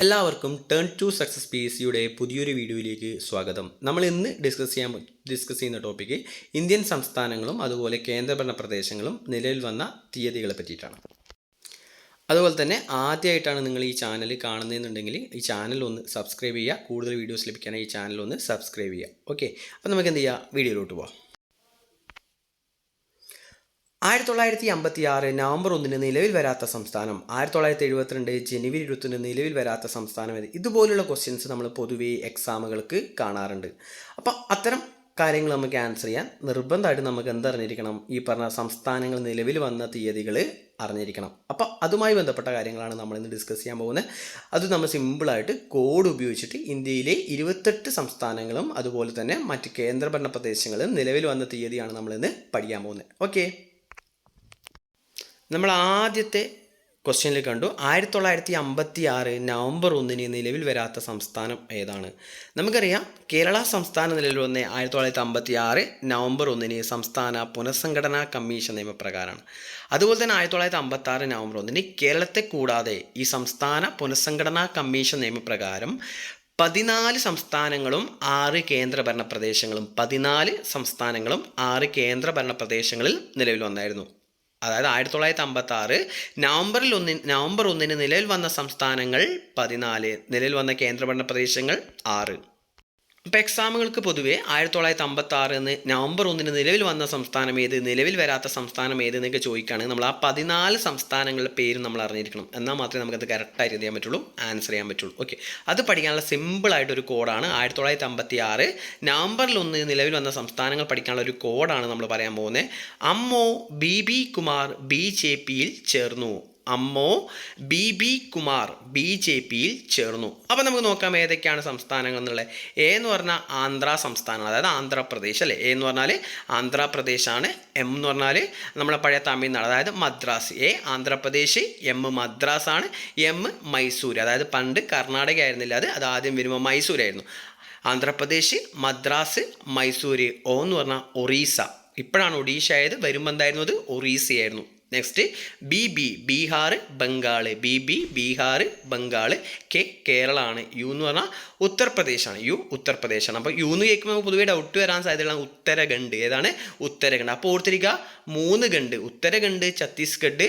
എല്ലാവർക്കും turn to success PSCയുടെ പുതിയൊരു വീഡിയോയിലേക്ക് സ്വാഗതം. നമ്മൾ ഇന്ന് ഡിസ്കസ് ചെയ്യുന്ന ടോപ്പിക്ക് ഇന്ത്യൻ സംസ്ഥാനങ്ങളും അതുപോലെ കേന്ദ്രഭരണ പ്രദേശങ്ങളും നിലവിൽ വന്ന തീയതികളെ പറ്റിയിട്ടാണ്. അതുപോലെ തന്നെ ആദ്യമായിട്ടാണ് നിങ്ങൾ ഈ ചാനൽ കാണുന്നതെന്നുണ്ടെങ്കിൽ ഈ ചാനൽ ഒന്ന് സബ്സ്ക്രൈബ് ചെയ്യുക. കൂടുതൽ വീഡിയോസ് ലഭിക്കാനായി ഈ ചാനൽ ഒന്ന് സബ്സ്ക്രൈബ് ചെയ്യുക. ഓക്കെ, അപ്പോൾ നമുക്ക് എന്ത് ചെയ്യുക, വീഡിയോയിലോട്ട് പോകാം. 1956 നവംബർ 1 നിലവിൽ വരാത്ത സംസ്ഥാനം, 1972 ജനുവരി 21 നിലവിൽ വരാത്ത സംസ്ഥാനം ഏത്? ഇതുപോലുള്ള ക്വസ്റ്റ്യൻസ് നമ്മൾ പൊതുവേ എക്സാമുകൾക്ക് കാണാറുണ്ട്. അപ്പോൾ അത്തരം കാര്യങ്ങൾ നമുക്ക് ആൻസർ ചെയ്യാൻ നിർബന്ധമായിട്ട് നമുക്ക് എന്തറിഞ്ഞിരിക്കണം? ഈ പറഞ്ഞ സംസ്ഥാനങ്ങൾ നിലവിൽ വന്ന തീയതികൾ അറിഞ്ഞിരിക്കണം. അപ്പോൾ അതുമായി ബന്ധപ്പെട്ട കാര്യങ്ങളാണ് നമ്മളിന്ന് ഡിസ്കസ് ചെയ്യാൻ പോകുന്നത്. അത് നമ്മൾ സിമ്പിളായിട്ട് കോഡ് ഉപയോഗിച്ചിട്ട് ഇന്ത്യയിലെ 28 സംസ്ഥാനങ്ങളും അതുപോലെ തന്നെ മറ്റ് കേന്ദ്രഭരണ പ്രദേശങ്ങളും നിലവിൽ വന്ന തീയതിയാണ് നമ്മളിന്ന് പഠിക്കാൻ പോകുന്നത്. ഓക്കെ, നമ്മൾ ആദ്യത്തെ ക്വസ്റ്റ്യനിൽ കണ്ടു 1956 നവംബർ 1 നിലവിൽ വരാത്ത സംസ്ഥാനം ഏതാണ്? നമുക്കറിയാം, കേരള സംസ്ഥാനം നിലവിൽ വന്ന 1956 നവംബർ 1 സംസ്ഥാന പുനഃസംഘടനാ കമ്മീഷൻ നിയമപ്രകാരമാണ്. അതുപോലെ തന്നെ 1956 നവംബർ 1 കേരളത്തെ കൂടാതെ ഈ സംസ്ഥാന പുനഃസംഘടനാ കമ്മീഷൻ നിയമപ്രകാരം 14 സംസ്ഥാനങ്ങളും 6 കേന്ദ്രഭരണ പ്രദേശങ്ങളും 14 സംസ്ഥാനങ്ങളും 6 കേന്ദ്രഭരണ പ്രദേശങ്ങളിൽ നിലവിൽ വന്നായിരുന്നു. അതായത് 1956 നവംബർ 1 നിലവിൽ വന്ന സംസ്ഥാനങ്ങൾ 14, നിലവിൽ വന്ന കേന്ദ്രഭരണ പ്രദേശങ്ങൾ 6. ഇപ്പോൾ എക്സാമുകൾക്ക് പൊതുവേ 1956 നവംബർ 1 നിലവിൽ വന്ന സംസ്ഥാനം ഏത്, നിലവിൽ വരാത്ത സംസ്ഥാനം ഏത് എന്നൊക്കെ ചോദിക്കുകയാണെങ്കിൽ നമ്മൾ ആ 14 സംസ്ഥാനങ്ങളുടെ പേര് നമ്മൾ അറിഞ്ഞിരിക്കണം. എന്നാൽ മാത്രമേ നമുക്കത് കറക്റ്റായിട്ട് ചെയ്യാൻ പറ്റുള്ളൂ, ആൻസർ ചെയ്യാൻ പറ്റുള്ളൂ. ഓക്കെ, അത് പഠിക്കാനുള്ള സിമ്പിളായിട്ടൊരു കോഡാണ്. 1956 നവംബറിൽ 1 നിലവിൽ വന്ന സംസ്ഥാനങ്ങൾ പഠിക്കാനുള്ള ഒരു കോഡാണ് നമ്മൾ പറയാൻ പോകുന്നത്. അമ്മോ BB കുമാർ BJPയിൽ ചേർന്നു. അമ്മോ BB കുമാർ BJPയിൽ ചേർന്നു. അപ്പോൾ നമുക്ക് നോക്കാം ഏതൊക്കെയാണ് സംസ്ഥാനങ്ങൾ എന്നുള്ളത്. എ എന്ന് പറഞ്ഞാൽ ആന്ധ്ര സംസ്ഥാനം, അതായത് ആന്ധ്രാപ്രദേശ് അല്ലേ. എ എന്ന് പറഞ്ഞാൽ ആന്ധ്രാപ്രദേശാണ്. എം എന്ന് പറഞ്ഞാൽ നമ്മളെ പഴയ തമിഴ്നാട്, അതായത് മദ്രാസ്. എ ആന്ധ്രാപ്രദേശ്, എം മദ്രാസ് ആണ്. എം മൈസൂർ, അതായത് പണ്ട് കർണാടക ആയിരുന്നില്ല, അത് ആദ്യം വരുമ്പോൾ മൈസൂരായിരുന്നു. ആന്ധ്രാപ്രദേശ്, മദ്രാസ്, മൈസൂർ. ഒ എന്ന് പറഞ്ഞാൽ ഒറീസ, ഇപ്പോഴാണ് ഒഡീഷ ആയത്, വരുമ്പോൾ എന്തായിരുന്നു, അത് ഒറീസയായിരുന്നു. Next BB Bihar Bengal, BB Bihar Bengal. കേരളമാണ്. യു എന്ന് പറഞ്ഞാൽ ഉത്തർപ്രദേശാണ്. ഉത്തർപ്രദേശാണ്. അപ്പോൾ യു എന്ന് കേൾക്കുമ്പോൾ നമുക്ക് പൊതുവേ ഡൗട്ട് വരാൻ സാധ്യതയുള്ള ഉത്തരാഖണ്ഡ്. ഏതാണ്? ഉത്തരാഖണ്ഡ്. അപ്പോൾ ഓർത്തിരിക്കുക, 3 ഖണ്ഡ്, ഉത്തരാഖണ്ഡ്, ഛത്തീസ്ഗഡ്,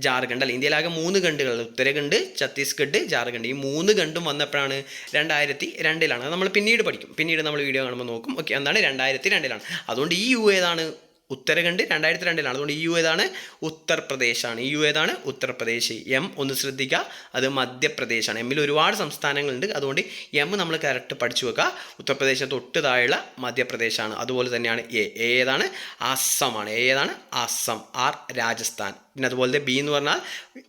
ജാർഖണ്ഡ്. അല്ല, ഇന്ത്യയിലാകെ 3 ഖണ്ഡുകൾ, ഉത്തരാഖണ്ഡ്, ഛത്തീസ്ഗഡ്, ജാർഖണ്ഡ്. ഈ 3 ഖണ്ഡും വന്നപ്പോഴാണ് 2002 നമ്മൾ പിന്നീട് പഠിക്കും, പിന്നീട് നമ്മൾ വീഡിയോ കാണുമ്പോൾ നോക്കും. ഓക്കെ, എന്താണ് 2002. അതുകൊണ്ട് ഈ യു ഏതാണ്? ഉത്തരാഖണ്ഡ് 2002. അതുകൊണ്ട് യു ഏതാണ്? ഉത്തർപ്രദേശാണ്. യു ഏതാണ്? ഉത്തർപ്രദേശ്. എം ഒന്ന് ശ്രദ്ധിക്കുക, അത് മധ്യപ്രദേശാണ്. എമ്മിൽ ഒരുപാട് സംസ്ഥാനങ്ങളുണ്ട്, അതുകൊണ്ട് എം നമ്മൾ കറക്റ്റ് പഠിച്ചു വെക്കുക. ഉത്തർപ്രദേശ് തൊട്ട് താഴെയുള്ള മധ്യപ്രദേശാണ്. അതുപോലെ തന്നെയാണ് എ ഏതാണ്? ആസാമാണ്. ഏതാണ്? ആസാം. ആർ രാജസ്ഥാൻ. പിന്നെ അതുപോലെ ബി എന്ന് പറഞ്ഞാൽ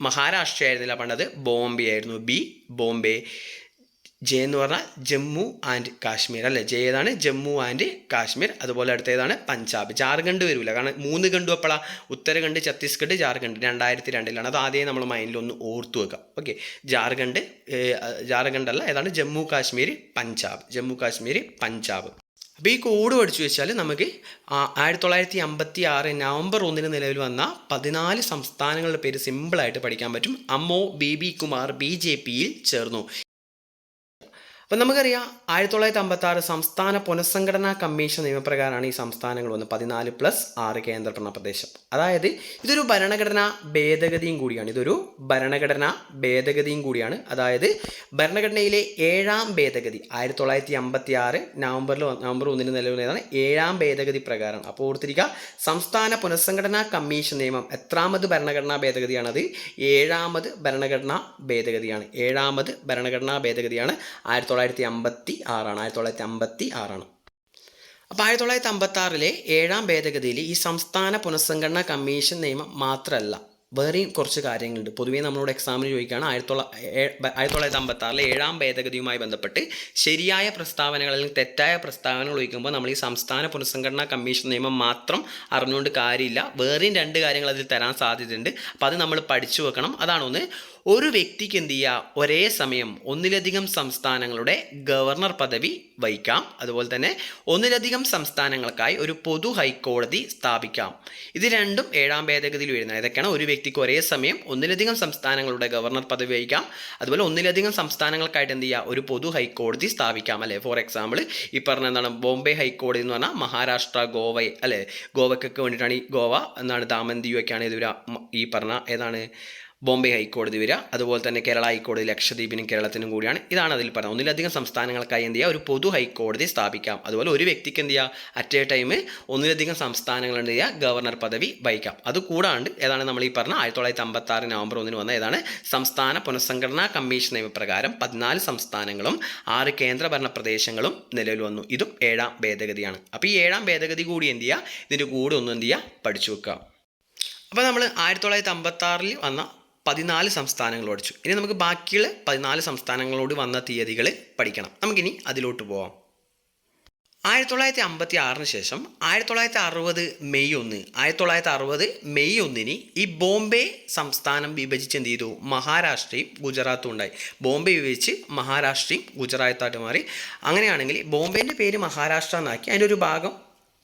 മഹാരാഷ്ട്ര ആയിരുന്നില്ല പണ്ടത്, ബോംബെ ആയിരുന്നു. ബി ബോംബെ. ജെ എന്ന് പറഞ്ഞാൽ ജമ്മു ആൻഡ് കാശ്മീർ അല്ലേ. ജെ ഏതാണ്? ജമ്മു ആൻഡ് കാശ്മീർ. അതുപോലെ അടുത്തേതാണ്? പഞ്ചാബ്. ജാർഖണ്ഡ് വരില്ല, കാരണം 3 ഖണ്ഡും എപ്പോഴാണ്? ഉത്തരാഖണ്ഡ്, ഛത്തീസ്ഗഡ്, ജാർഖണ്ഡ് 2002. അത് ആദ്യം നമ്മൾ മൈൻഡിൽ ഒന്ന് ഓർത്തു വെക്കാം. ഓക്കെ, ജാർഖണ്ഡ് അല്ല, ഏതാണ്? ജമ്മു കാശ്മീർ, പഞ്ചാബ്. ജമ്മു കാശ്മീർ, പഞ്ചാബ്. അപ്പോൾ ഈ കോഡ് പഠിച്ചു വെച്ചാൽ നമുക്ക് 1956 നവംബർ 1 നിലവിൽ വന്ന 14 സംസ്ഥാനങ്ങളുടെ പേര് സിമ്പിളായിട്ട് പഠിക്കാൻ പറ്റും. അമ്മോ BB കുമാർ BJPയിൽ ചേർന്നു. അപ്പം നമുക്കറിയാം 1956 സംസ്ഥാന പുനഃസംഘടനാ കമ്മീഷൻ നിയമപ്രകാരമാണ് ഈ സംസ്ഥാനങ്ങൾ വന്നത്. 14+6 കേന്ദ്രഭരണ പ്രദേശം. അതായത് ഇതൊരു ഭരണഘടനാ ഭേദഗതിയും കൂടിയാണ്. അതായത് ഭരണഘടനയിലെ 7ാം ഭേദഗതി 1956 നവംബർ 1 നിലവിൽ വന്നതാണ് 7ാം ഭേദഗതി പ്രകാരമാണ്. അപ്പോൾ ഓർത്തിരിക്കുക, സംസ്ഥാന പുനഃസംഘടനാ കമ്മീഷൻ നിയമം എത്രാമത് ഭരണഘടനാ ഭേദഗതിയാണത്? 7ാമത് ഭരണഘടനാ ഭേദഗതിയാണ്. 7ാമത് ഭരണഘടനാ ഭേദഗതിയാണ്. 1956. അപ്പോൾ 1956 7ാം ഭേദഗതിയിൽ ഈ സംസ്ഥാന പുനഃസംഘടനാ കമ്മീഷൻ നിയമം മാത്രമല്ല, വേറെയും കുറച്ച് കാര്യങ്ങളുണ്ട്. പൊതുവേ നമ്മളോട് എക്സാമിന് ചോദിക്കുകയാണ് 1956 7ാം ഭേദഗതിയുമായി ബന്ധപ്പെട്ട് ശരിയായ പ്രസ്താവനകൾ അല്ലെങ്കിൽ തെറ്റായ പ്രസ്താവനകൾ ചോദിക്കുമ്പോൾ നമ്മൾ ഈ സംസ്ഥാന പുനഃസംഘടനാ കമ്മീഷൻ നിയമം മാത്രം അറിഞ്ഞുകൊണ്ട് കാര്യമില്ല, വേറെയും 2 കാര്യങ്ങൾ അതിൽ തരാൻ സാധ്യതയുണ്ട്. അപ്പോൾ അത് നമ്മൾ പഠിച്ചു വെക്കണം. അതാണ് ഒന്ന്. ഒരു വ്യക്തിക്ക് എന്ത് ചെയ്യുക, ഒരേ സമയം ഒന്നിലധികം സംസ്ഥാനങ്ങളുടെ ഗവർണർ പദവി വഹിക്കാം. അതുപോലെ തന്നെ ഒന്നിലധികം സംസ്ഥാനങ്ങൾക്കായി ഒരു പൊതു ഹൈക്കോടതി സ്ഥാപിക്കാം. ഇത് രണ്ടും 7ാം ഭേദഗതിയിൽ വരുന്നത്. ഇതൊക്കെയാണ് ഒരു വ്യക്തിക്ക് ഒരേ സമയം ഒന്നിലധികം സംസ്ഥാനങ്ങളുടെ ഗവർണർ പദവി വഹിക്കാം, അതുപോലെ ഒന്നിലധികം സംസ്ഥാനങ്ങൾക്കായിട്ട് എന്ത് ചെയ്യുക, ഒരു പൊതു ഹൈക്കോടതി സ്ഥാപിക്കാം അല്ലേ. ഫോർ എക്സാമ്പിൾ ഈ പറഞ്ഞ എന്താണ് ബോംബെ ഹൈക്കോടതി എന്ന് പറഞ്ഞാൽ മഹാരാഷ്ട്ര, ഗോവ അല്ലേ, ഗോവയ്ക്കൊക്കെ വേണ്ടിയിട്ടാണ് ഈ ഗോവ എന്താണ് ദാമൻ ദിയുവൊക്കെയാണ് ഇത് ഈ പറഞ്ഞ ഏതാണ് ബോംബെ ഹൈക്കോടതി വരിക. അതുപോലെ തന്നെ കേരള ഹൈക്കോടതി ലക്ഷദ്വീപിനും കേരളത്തിനും കൂടിയാണ്. ഇതാണ് അതിൽ പറഞ്ഞത്. ഒന്നിലധികം സംസ്ഥാനങ്ങൾക്കായി എന്ത് ചെയ്യുക, ഒരു പൊതു ഹൈക്കോടതി സ്ഥാപിക്കാം. അതുപോലെ ഒരു വ്യക്തിക്ക് എന്ത് ചെയ്യുക, അറ്റ് എ ടൈം ഒന്നിലധികം സംസ്ഥാനങ്ങൾ എന്ത് ചെയ്യുക, ഗവർണർ പദവി വഹിക്കാം. അതുകൂടാണ്ട് ഏതാണ് നമ്മൾ ഈ പറഞ്ഞ 1956 നവംബർ 1 വന്ന ഏതാണ് സംസ്ഥാന പുനഃസംഘടനാ കമ്മീഷൻ നിയമപ്രകാരം 14 സംസ്ഥാനങ്ങളും 6 കേന്ദ്രഭരണ പ്രദേശങ്ങളും നിലവിൽ വന്നു. ഇതും 7ാം ഭേദഗതിയാണ്. അപ്പോൾ ഈ 7ാം ഭേദഗതി കൂടി എന്ത് ചെയ്യുക, ഇതിൻ്റെ കൂടെ ഒന്നും എന്ത് ചെയ്യുക, പഠിച്ചു വെക്കുക. അപ്പോൾ നമ്മൾ 1956 വന്ന 14 സംസ്ഥാനങ്ങൾ പഠിച്ചു. ഇനി നമുക്ക് ബാക്കിയുള്ള 14 സംസ്ഥാനങ്ങളോട് വന്ന തീയതികൾ പഠിക്കണം. നമുക്കിനി അതിലോട്ട് പോവാം. 1956 ശേഷം 1960 മെയ് 1 1960 മെയ് 1 ഈ ബോംബെ സംസ്ഥാനം വിഭജിച്ച് എന്ത് ചെയ്തു, മഹാരാഷ്ട്രയും ഗുജറാത്തും ഉണ്ടായി. ബോംബെ വിഭജിച്ച് മഹാരാഷ്ട്രയും ഗുജറാത്തായിട്ട് മാറി. അങ്ങനെയാണെങ്കിൽ ബോംബെൻ്റെ പേര് മഹാരാഷ്ട്ര എന്നാക്കി, അതിൻ്റെ ഒരു ഭാഗം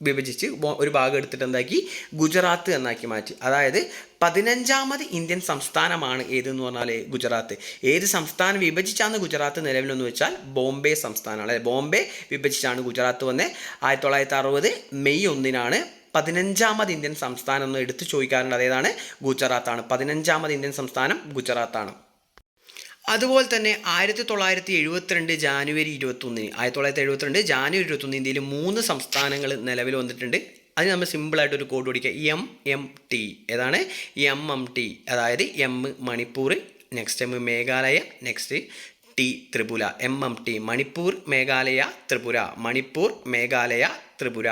വിഭജിച്ച് ഒരു ഭാഗം എടുത്തിട്ട് എന്താക്കി, ഗുജറാത്ത് എന്നാക്കി മാറ്റി. അതായത് 15ാമത് ഇന്ത്യൻ സംസ്ഥാനമാണ് ഏതെന്ന് പറഞ്ഞാൽ ഗുജറാത്ത്. ഏത് സംസ്ഥാനം വിഭജിച്ചാണ് ഗുജറാത്ത് നിലവിലെന്ന് വെച്ചാൽ ബോംബെ സംസ്ഥാനമാണ്. അതായത് ബോംബെ വിഭജിച്ചാണ് ഗുജറാത്ത് വന്നത്. 1960 മെയ് 1 15ാമത് ഇന്ത്യൻ സംസ്ഥാനം എന്ന് എടുത്ത് ചോദിക്കാറുണ്ട്. അതേതാണ്, ഗുജറാത്താണ്. 15ാമത് ഇന്ത്യൻ സംസ്ഥാനം ഗുജറാത്താണ്. അതുപോലെ തന്നെ 1972 ജാനുവരി 21 1972 ജാനുവരി 21 ഇന്ത്യയിൽ 3 സംസ്ഥാനങ്ങൾ നിലവിൽ വന്നിട്ടുണ്ട്. അത് നമ്മൾ സിമ്പിളായിട്ടൊരു കോഡ് പഠിക്കുക, MMT. ഏതാണ് MMT? അതായത് M Manipur, next M Meghalaya, next T Tripura. MMT Manipur, Meghalaya, Tripura. Manipur, Meghalaya, Tripura.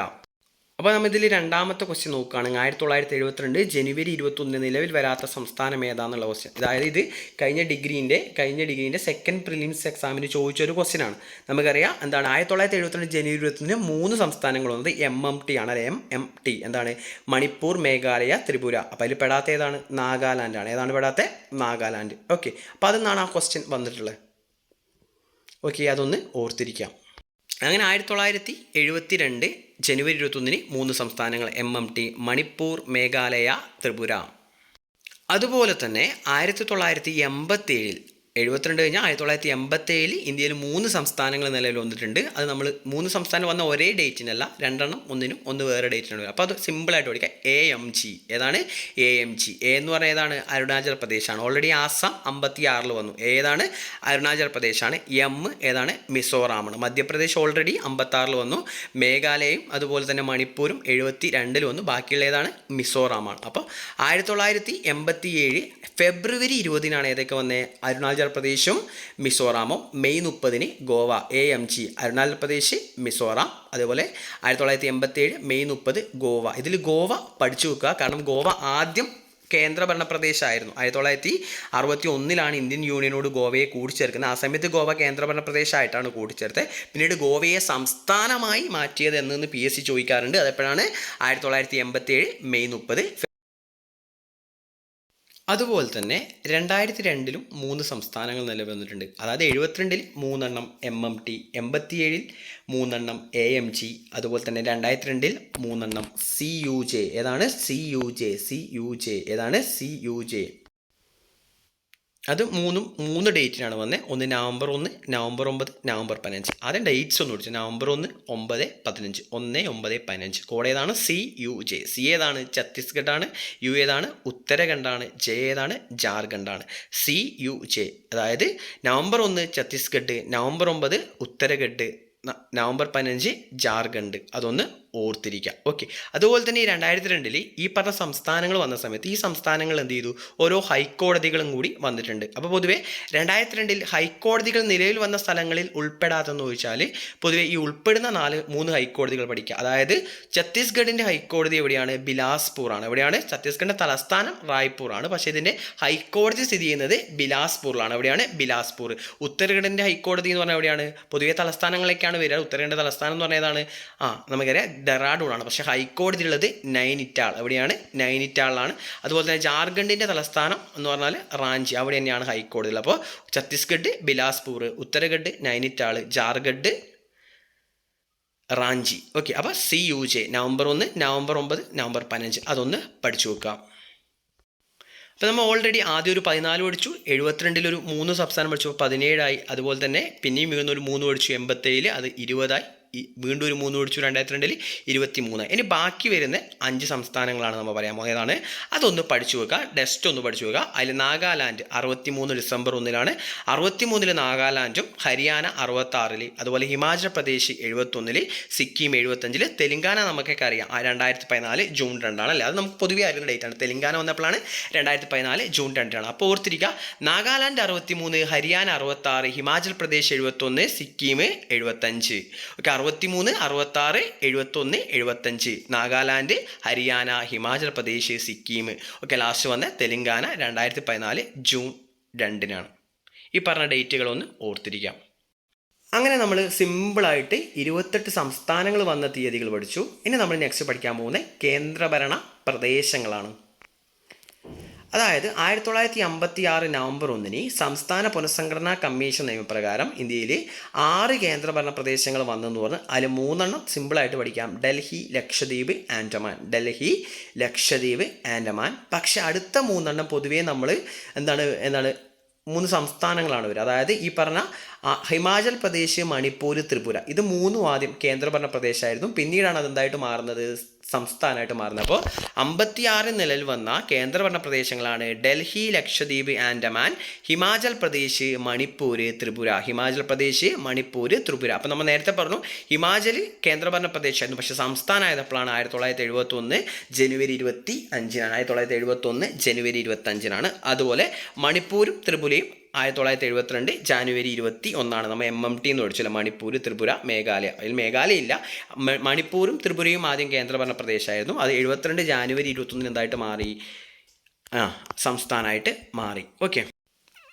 അപ്പോൾ നമ്മൾ ഇതിൽ രണ്ടാമത്തെ ക്വസ്റ്റ്യൻ നോക്കുകയാണെങ്കിൽ 1972 ജനുവരി 21 നിലവിൽ വരാത്ത സംസ്ഥാനം ഏതാണെന്നുള്ള ക്വസ്റ്റ്യൻ. അതായത് ഇത് കഴിഞ്ഞ ഡിഗ്രീൻ്റെ സെക്കൻഡ് പ്രിലിംസ് എക്സാമിന് ചോദിച്ചൊരു ക്വസ്റ്റ്യനാണ്. നമുക്കറിയാം എന്താണ് 1972 ജനുവരി 21 3 സംസ്ഥാനങ്ങൾ വന്നത് MMT ആണ്. അല്ലെ MMT എന്താണ്, മണിപ്പൂർ, മേഘാലയ, ത്രിപുര. അപ്പോൾ അതിൽ പെടാത്ത ഏതാണ്, നാഗാലാൻഡ് ആണ്. ഏതാണ് പെടാത്ത, നാഗാലാൻഡ്. ഓക്കെ, അപ്പോൾ അതെന്നാണ് ആ ക്വസ്റ്റ്യൻ വന്നിട്ടുള്ളത്. ഓക്കെ, അതൊന്ന് ഓർത്തിരിക്കാം. അങ്ങനെ 1972 ജനുവരി 21 3 സംസ്ഥാനങ്ങൾ MMT, മണിപ്പൂർ, മേഘാലയ, ത്രിപുര. അതുപോലെ തന്നെ 1987 72 കഴിഞ്ഞാൽ 1987 ഇന്ത്യയിൽ 3 സംസ്ഥാനങ്ങൾ നിലവിൽ വന്നിട്ടുണ്ട്. അത് നമ്മൾ 3 സംസ്ഥാനം വന്ന ഒരേ ഡേറ്റിനല്ല, 2 ഒന്നിനും ഒന്ന് വേറെ ഡേറ്റിനാണ്. അപ്പോൾ അത് സിമ്പിളായിട്ട് പഠിക്കാം. AMG. ഏതാണ് AMG? എ എന്ന് പറഞ്ഞാൽ ഏതാണ്, അരുണാചൽ പ്രദേശാണ്. ഓൾറെഡി ആസാം 56 വന്നു. ഏതാണ്, അരുണാചൽ പ്രദേശാണ്. എം ഏതാണ്, മിസോറാമാണ്. മധ്യപ്രദേശ് ഓൾറെഡി 56 വന്നു. മേഘാലയയും അതുപോലെ തന്നെ മണിപ്പൂരും 72 വന്നു. ബാക്കിയുള്ള ഏതാണ്, മിസോറാമാണ്. അപ്പോൾ 1987 ഫെബ്രുവരി 20 ഏതൊക്കെ വന്നേ, അരുണാചൽ പ്രദേശും മിസോറാമും. മെയ് 30 ഗോവ. AMG അരുണാചൽ പ്രദേശ്, മിസോറാം. അതേപോലെ 1987 മെയ് 30 ഗോവ. ഇതിൽ ഗോവ പഠിച്ചു വെക്കുക, കാരണം ഗോവ ആദ്യം കേന്ദ്രഭരണ പ്രദേശമായിരുന്നു. 1961 ഇന്ത്യൻ യൂണിയനോട് ഗോവയെ കൂട്ടിച്ചേർക്കുന്നത്. ആ സമയത്ത് ഗോവ കേന്ദ്രഭരണ പ്രദേശമായിട്ടാണ് കൂട്ടിച്ചേർത്തത്. പിന്നീട് ഗോവയെ സംസ്ഥാനമായി മാറ്റിയത് എന്ന് PSC ചോദിക്കാറുണ്ട്. അതെപ്പോഴാണ്, 1987 മെയ് 30. അതുപോലെ തന്നെ 2002 3 സംസ്ഥാനങ്ങൾ നിലവിൽ വന്നിട്ടുണ്ട്. അതായത് 72 3 MMT, 87 3 AMG, അതുപോലെ തന്നെ 2002 3 CUJ. ഏതാണ്, CUJ. ഏതാണ്, CUJ. അത് 3 ഡേറ്റിനാണ് വന്നത്. ഒന്ന് നവംബർ 1, നവംബർ 9, നവംബർ 15. ആദ്യം ഡേറ്റ്സ് ഒന്ന് വിളിച്ചു. നവംബർ 1 9 15, 1 9 15. കോഡ് ഏതാണ്, CUJ. സി ഏതാണ്, ഛത്തീസ്ഗഡ് ആണ്. യു ഏതാണ്, ഉത്തരാഖണ്ഡാണ്. ജെ ഏതാണ്, ജാർഖണ്ഡാണ്. CUJ. അതായത് November 1 Chhattisgarh, November 9 Uttarakhand, November 15 Jharkhand. അതൊന്ന് ഓർത്തിരിക്കുക. ഓക്കെ, അതുപോലെ തന്നെ ഈ 2002 ഈ പറഞ്ഞ സംസ്ഥാനങ്ങൾ വന്ന സമയത്ത് ഈ സംസ്ഥാനങ്ങൾ എന്ത് ചെയ്തു, ഓരോ ഹൈക്കോടതികളും കൂടി വന്നിട്ടുണ്ട്. അപ്പോൾ പൊതുവെ 2002 ഹൈക്കോടതികൾ നിലവിൽ വന്ന സ്ഥലങ്ങളിൽ ഉൾപ്പെടാത്തെന്ന് ചോദിച്ചാൽ പൊതുവെ ഈ ഉൾപ്പെടുന്ന 3 ഹൈക്കോടതികൾ പഠിക്കുക. അതായത് ഛത്തീസ്ഗഡിൻ്റെ ഹൈക്കോടതി എവിടെയാണ്, ബിലാസ്പൂർ ആണ്. എവിടെയാണ്, ഛത്തീസ്ഗഡിൻ്റെ തലസ്ഥാനം റായ്പൂർ ആണ്. പക്ഷേ ഇതിൻ്റെ ഹൈക്കോടതി സ്ഥിതി ചെയ്യുന്നത് ബിലാസ്പൂറിലാണ്. എവിടെയാണ്, ബിലാസ്പൂർ. ഉത്തരാഖണ്ഡിൻ്റെ ഹൈക്കോടതി എന്ന് പറഞ്ഞാൽ എവിടെയാണ്, പൊതുവെ തലസ്ഥാനങ്ങളിലേക്കാണ് വരിക. ഉത്തരാഖണ്ഡ് തലസ്ഥാനം എന്ന് പറഞ്ഞാൽ ഏതാണ്, നമുക്കറിയാം ഡെറാഡൂൺ ആണ്. പക്ഷേ ഹൈക്കോടതി ഉള്ളത് നൈനിറ്റാൾ. എവിടെയാണ്? നൈനിറ്റാളിലാണ്. അതുപോലെ തന്നെ ജാർഖണ്ഡിൻ്റെ തലസ്ഥാനം എന്ന് പറഞ്ഞാൽ റാഞ്ചി, അവിടെ തന്നെയാണ് ഹൈക്കോടതി. അപ്പോൾ ഛത്തീസ്ഗഡ് ബിലാസ്പൂർ, ഉത്തരാഖണ്ഡ് നൈനിറ്റാൾ, ജാർഖണ്ഡ് റാഞ്ചി. ഓക്കെ, അപ്പോൾ CUJ നവംബർ 1, നവംബർ 9, നവംബർ 15 അതൊന്ന് പഠിച്ചു വെക്കാം. അപ്പോൾ നമ്മൾ ഓൾറെഡി ആദ്യം ഒരു 14 പഠിച്ചു, 72 ഒരു 3 സംസ്ഥാനം പഠിച്ചു, 17 അതുപോലെ തന്നെ പിന്നെയും വീണ്ടും ഒരു 3 പഠിച്ചു, 87 അത് 20 വീണ്ടും ഒരു 3 പഠിച്ചു, 2002 23. ഇനി ബാക്കി വരുന്ന 5 സംസ്ഥാനങ്ങളാണ് നമ്മൾ പറയാൻ പോകുന്നത്. ഏതാണ്? അതൊന്ന് പഠിച്ചു വെക്കുക, ടെസ്റ്റ് ഒന്ന് പഠിച്ചു വെക്കുക. അതിൽ നാഗാലാൻഡ് 63 ഡിസംബർ 1 63 നാഗാലാൻഡും, ഹരിയാന 66, അതുപോലെ ഹിമാചൽ പ്രദേശ് 71, സിക്കിം 75, തെലങ്കാന നമുക്കൊക്കെ അറിയാം 2014 ജൂൺ 2 അല്ലേ. അത് നമുക്ക് പൊതുവെ അറിയുന്ന ഡേറ്റ് ആണ്. തെലങ്കാന വന്നപ്പോഴാണ് 2014 ജൂൺ 2. അപ്പോൾ ഓർത്തിരിക്കുക, Nagaland 63, Haryana 66, Himachal Pradesh 71, Sikkim 75. Okay, 63, 66, 71, 75 Nagaland, Haryana, Himachal Pradesh, Sikkim. Okay, last വന്ന തെലങ്കാന 2014 ജൂൺ 2 ഈ പറഞ്ഞ ഡേറ്റുകളൊന്ന് ഓർത്തിരിക്കാം. അങ്ങനെ നമ്മൾ സിമ്പിളായിട്ട് 28 സംസ്ഥാനങ്ങൾ വന്ന തീയതികൾ പഠിച്ചു. ഇനി നമ്മൾ നെക്സ്റ്റ് പഠിക്കാൻ പോകുന്നത് കേന്ദ്രഭരണ പ്രദേശങ്ങളാണ്. അതായത് 1956 നവംബർ 1 സംസ്ഥാന പുനഃസംഘടനാ കമ്മീഷൻ നിയമപ്രകാരം ഇന്ത്യയിൽ 6 കേന്ദ്രഭരണ പ്രദേശങ്ങൾ വന്നെന്ന് പറഞ്ഞ് അതിൽ 3 സിമ്പിളായിട്ട് പഠിക്കാം. ഡൽഹി, ലക്ഷദ്വീപ്, ആൻഡമാൻ. ഡൽഹി, ലക്ഷദ്വീപ്, ആൻഡമാൻ. പക്ഷെ അടുത്ത 3 പൊതുവേ നമ്മൾ എന്താണ് 3 സംസ്ഥാനങ്ങളാണ് വരിക. അതായത് ഈ പറഞ്ഞ ഹിമാചൽ പ്രദേശ്, മണിപ്പൂർ, ത്രിപുര ഇത് 3 ആദ്യം കേന്ദ്രഭരണ പ്രദേശമായിരുന്നു. പിന്നീടാണ് അതെന്തായിട്ട് മാറുന്നത്? സംസ്ഥാനമായിട്ട് മാറുന്നത്. അപ്പോൾ 56 നിലയിൽ വന്ന കേന്ദ്രഭരണ പ്രദേശങ്ങളാണ് ഡൽഹി, ലക്ഷദ്വീപ്, ആൻഡമാൻ, ഹിമാചൽ പ്രദേശ്, മണിപ്പൂർ, ത്രിപുര. ഹിമാചൽ പ്രദേശ്, മണിപ്പൂർ, ത്രിപുര. അപ്പോൾ നമ്മൾ നേരത്തെ പറഞ്ഞു ഹിമാചൽ കേന്ദ്രഭരണ പ്രദേശമായിരുന്നു, പക്ഷേ സംസ്ഥാനമായപ്പോഴാണ് 1971 ജനുവരി 25. 1971 ജനുവരി 25. അതുപോലെ മണിപ്പൂരും ത്രിപുരയും 1972 ജാനുവരി 21. നമ്മൾ MMT എന്ന് പഠിച്ചില്ല, മണിപ്പൂർ, ത്രിപുര, മേഘാലയ. അതിൽ മേഘാലയ ഇല്ല. മണിപ്പൂരും ത്രിപുരയും ആദ്യം കേന്ദ്രഭരണ പ്രദേശമായിരുന്നു. അത് 72 ജാനുവരി 21 എന്തായിട്ട് മാറി? സംസ്ഥാനമായിട്ട് മാറി. ഓക്കെ,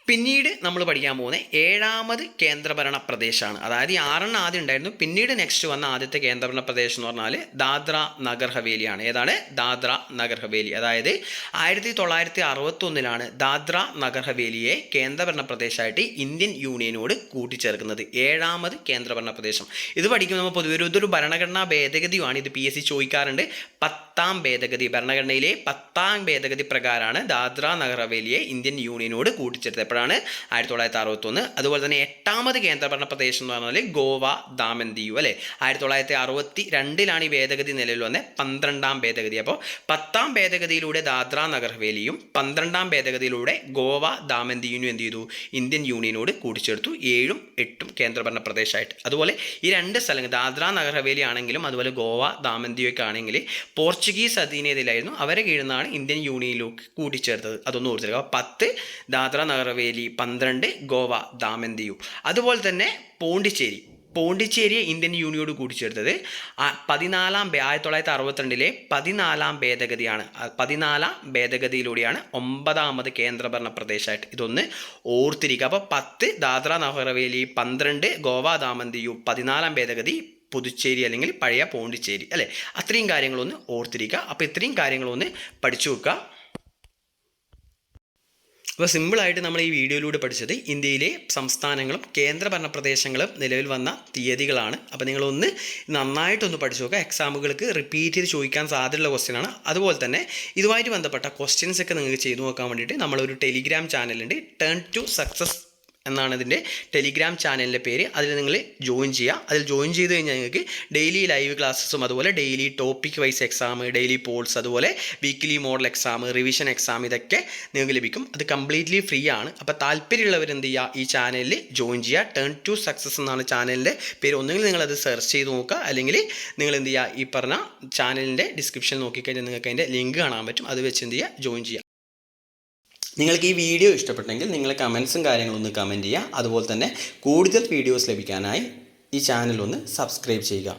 പിന്നീട് നമ്മൾ പഠിക്കാൻ പോകുന്നത് 7ാമത് കേന്ദ്രഭരണ പ്രദേശമാണ്. അതായത് ഈ 6 ആദ്യം ഉണ്ടായിരുന്നു. പിന്നീട് നെക്സ്റ്റ് വന്ന ആദ്യത്തെ കേന്ദ്രഭരണ പ്രദേശം എന്ന് പറഞ്ഞാൽ ദാദ്ര നഗർ ഹവേലിയാണ്. ഏതാണ്? ദാദ്ര നഗർ ഹവേലി. അതായത് 1961 ദാദ്ര നഗർ ഹവേലിയെ കേന്ദ്രഭരണ പ്രദേശമായിട്ട് ഇന്ത്യൻ യൂണിയനോട് കൂട്ടിച്ചേർക്കുന്നത്. 7ാമത് കേന്ദ്രഭരണ പ്രദേശം. ഇത് പഠിക്കുമ്പോൾ നമ്മൾ പൊതുവെ ഇതൊരു ഭരണഘടനാ ഭേദഗതിയുമാണ്. ഇത് PSC ചോദിക്കാറുണ്ട്. 10ാം ഭേദഗതി, ഭരണഘടനയിലെ 10ാം ഭേദഗതി പ്രകാരമാണ് ദാദ്ര നഗർ ഹവേലിയെ ഇന്ത്യൻ യൂണിയനോട് കൂട്ടിച്ചേർത്തത്. 1961. അതുപോലെ തന്നെ 8ാമത് കേന്ദ്രഭരണ പ്രദേശം എന്ന് പറഞ്ഞാൽ ഗോവ, ദാമൻ ദിയു അല്ലേ. 1962 ഈ ഭേദഗതി നിലവിൽ വന്ന 12ാം ഭേദഗതി. അപ്പോൾ 10ാം ഭേദഗതിയിലൂടെ ദാദ്ര നഗർ ഹവേലിയും 12ാം ഭേദഗതിയിലൂടെ ഗോവ, ദാമൻ ദിയുനും എന്ത് ചെയ്തു? ഇന്ത്യൻ യൂണിയനോട് കൂട്ടിച്ചേർത്തു. 7ഉം 8ഉം കേന്ദ്രഭരണ പ്രദേശമായിട്ട്. അതുപോലെ ഈ 2 സ്ഥലങ്ങൾ ദാദ്ര നഗർ ഹവേലി ആണെങ്കിലും അതുപോലെ ഗോവ, ദാമൻ ദിയു ഒക്കെ ആണെങ്കിൽ പോർച്ചുഗീസ് അധീനതയിലായിരുന്നു. അവരെ കീഴിൽ നിന്നാണ് ഇന്ത്യൻ യൂണിയനിലേക്ക് കൂട്ടിച്ചേർത്തത്. അതൊന്നും ഓർത്തിരിക്കുക. 10 ദാദ്ര നഗർ ഹവേലി, 12 ഗോവ, ദാമൻ ദിയു. അതുപോലെ തന്നെ പോണ്ടിച്ചേരിയെ ഇന്ത്യൻ യൂണിയനോട് കൂട്ടിച്ചേർത്തത് 1962 14ാം ഭേദഗതിയാണ്. 14ാം ഭേദഗതിയിലൂടെയാണ് 9ാമത് കേന്ദ്രഭരണ പ്രദേശമായിട്ട്. ഇതൊന്ന് ഓർത്തിരിക്കുക. അപ്പോൾ 10 ദാദ്ര നഗർ ഹവേലി, 12 ഗോവ, ദാമൻ ദിയു, 14ാം ഭേദഗതി പുതുച്ചേരി അല്ലെങ്കിൽ പഴയ പോണ്ടിച്ചേരി അല്ലേ. അത്രയും കാര്യങ്ങളൊന്ന് ഓർത്തിരിക്കുക. അപ്പോൾ ഇത്രയും കാര്യങ്ങളൊന്ന് പഠിച്ചു വെക്കുക. അപ്പോൾ സിമ്പിളായിട്ട് നമ്മൾ ഈ വീഡിയോയിലൂടെ പഠിച്ചത് ഇന്ത്യയിലെ സംസ്ഥാനങ്ങളും കേന്ദ്രഭരണ പ്രദേശങ്ങളും നിലവിൽ വന്ന തീയതികളാണ്. അപ്പോൾ നിങ്ങളൊന്ന് നന്നായിട്ടൊന്ന് പഠിച്ചു നോക്കുക. എക്സാമുകൾക്ക് റിപ്പീറ്റ് ചെയ്ത് ചോദിക്കാൻ സാധ്യതയുള്ള ക്വസ്റ്റ്യനാണ്. അതുപോലെ തന്നെ ഇതുമായിട്ട് ബന്ധപ്പെട്ട ക്വസ്റ്റ്യൻസ് ഒക്കെ നിങ്ങൾക്ക് ചെയ്തു നോക്കാൻ വേണ്ടിയിട്ട് നമ്മളൊരു ടെലിഗ്രാം ചാനലുണ്ട്. ടേൺ ടു സക്സസ് എന്നാണ് ഇതിൻ്റെ ടെലിഗ്രാം ചാനലിൻ്റെ പേര്. അതിൽ നിങ്ങൾ ജോയിൻ ചെയ്യുക. അതിൽ ജോയിൻ ചെയ്ത് കഴിഞ്ഞാൽ നിങ്ങൾക്ക് ഡെയിലി ലൈവ് ക്ലാസ്സസും അതുപോലെ daily topic wise exam, daily polls, അതുപോലെ weekly model exam, revision exam ഇതൊക്കെ നിങ്ങൾക്ക് ലഭിക്കും. അത് കംപ്ലീറ്റ്ലി ഫ്രീ ആണ്. അപ്പോൾ താല്പര്യമുള്ളവർ എന്ത് ചെയ്യുക? ഈ ചാനലിൽ ജോയിൻ ചെയ്യുക. ടേൺ ടു സക്സസ് എന്നാണ് ചാനലിൻ്റെ പേര്. ഒന്നുകിൽ നിങ്ങളത് സെർച്ച് ചെയ്ത് നോക്കുക, അല്ലെങ്കിൽ നിങ്ങൾ എന്ത് ചെയ്യുക? ഈ പറഞ്ഞ ചാനലിൻ്റെ ഡിസ്ക്രിപ്ഷൻ നോക്കിക്കഴിഞ്ഞാൽ നിങ്ങൾക്ക് അതിൻ്റെ ലിങ്ക് കാണാൻ പറ്റും. അത് വെച്ച് എന്ത് ചെയ്യുക? ജോയിൻ ചെയ്യുക. നിങ്ങൾക്ക് ഈ വീഡിയോ ഇഷ്ടപ്പെട്ടെങ്കിൽ നിങ്ങൾ കമൻസും കാര്യങ്ങളൊന്ന് കമൻറ്റ് ചെയ്യുക. അതുപോലെ തന്നെ കൂടുതൽ വീഡിയോസ് ലഭിക്കാനായി ഈ ചാനൽ ഒന്ന് സബ്സ്ക്രൈബ് ചെയ്യുക.